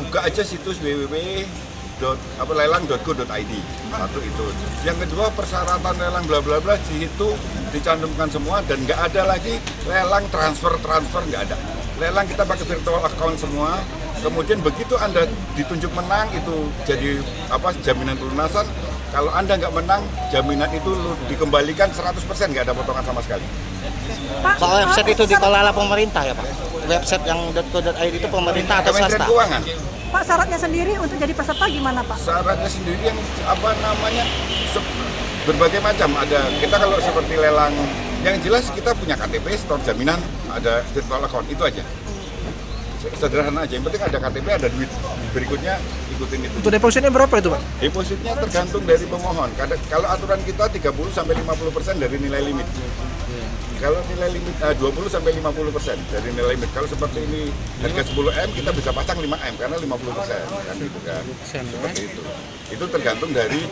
buka aja situs www.lelang.go.id. Satu itu. Yang kedua, persyaratan lelang bla bla bla di situ dicantumkan semua dan nggak ada lagi lelang transfer nggak ada. Lelang kita pakai virtual account semua. Kemudian begitu Anda ditunjuk menang itu jadi jaminan pelunasan. Kalau Anda nggak menang, jaminan itu dikembalikan 100%, nggak ada potongan sama sekali. Pak, website itu dikelola pemerintah ya Pak? Website yang .co.id itu pemerintah atau Kementerian swasta? Keuangan. Pak, syaratnya sendiri untuk jadi peserta gimana Pak? Syaratnya sendiri yang berbagai macam. Ada kita kalau seperti lelang, yang jelas kita punya KTP, store jaminan, ada virtual account, itu aja. Sederhana aja, yang penting ada KTP, ada duit. Berikutnya ikutin itu. Untuk depositnya berapa itu Pak? Depositnya tergantung dari pemohon. Kalau aturan kita 30-50% dari nilai limit. Kalau nilai limit 20-50% dari nilai limit. Kalau seperti ini harga 10M, kita bisa pasang 5M karena 50% kan gitu kan. Seperti itu. Itu tergantung dari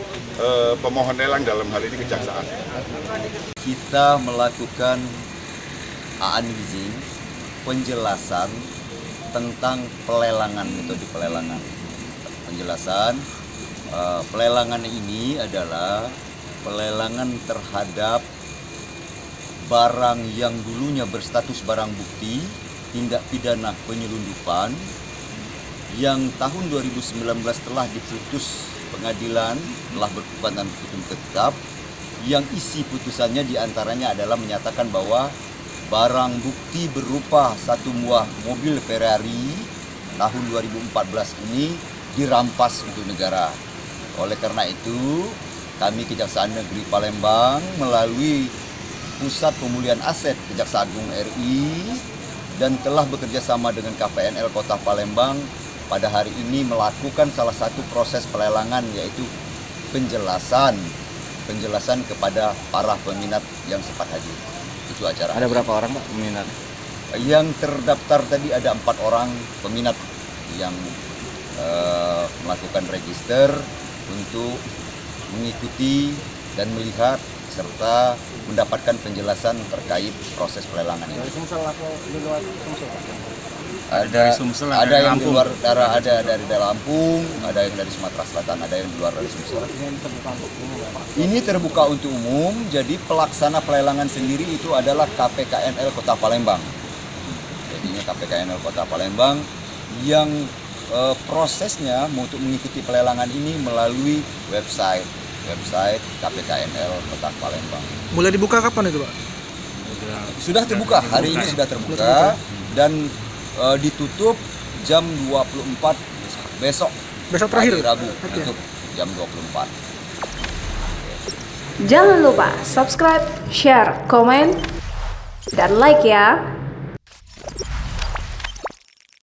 pemohon lelang, dalam hal ini kejaksaan. Kita melakukan analizing penjelasan tentang pelelangan, metode pelelangan. Penjelasan pelelangan ini adalah pelelangan terhadap barang yang dulunya berstatus barang bukti tindak pidana penyelundupan yang tahun 2019 telah diputus pengadilan, telah berkekuatan hukum tetap, yang isi putusannya diantaranya adalah menyatakan bahwa barang bukti berupa satu buah mobil Ferrari tahun 2014 ini dirampas untuk negara. Oleh karena itu, kami Kejaksaan Negeri Palembang melalui Pusat Pemulihan Aset Kejaksaan Agung RI dan telah bekerja sama dengan KPNL Kota Palembang pada hari ini melakukan salah satu proses pelelangan, yaitu penjelasan kepada para peminat yang sempat hadir. Itu acara. Ada berapa orang Pak peminat? Yang terdaftar tadi ada 4 orang peminat yang melakukan register untuk mengikuti dan melihat serta mendapatkan penjelasan terkait proses pelelangan ini. Dari Sumsel atau di luar Sumsel? Ada yang di luar daerah, ada dari Lampung, ada yang dari Sumatera Selatan, ada yang di luar dari Sumsel. Ini terbuka untuk umum, jadi pelaksana pelelangan sendiri itu adalah KPKNL Kota Palembang. Jadinya KPKNL Kota Palembang yang prosesnya untuk mengikuti pelelangan ini melalui website KPKNL Kota Palembang. Mulai dibuka kapan itu Pak? Sudah terbuka, hari ini sudah terbuka dan ditutup jam 24 besok. Besok terakhir? Hari Rabu tutup jam 24. Jangan lupa subscribe, share, komen, dan like ya.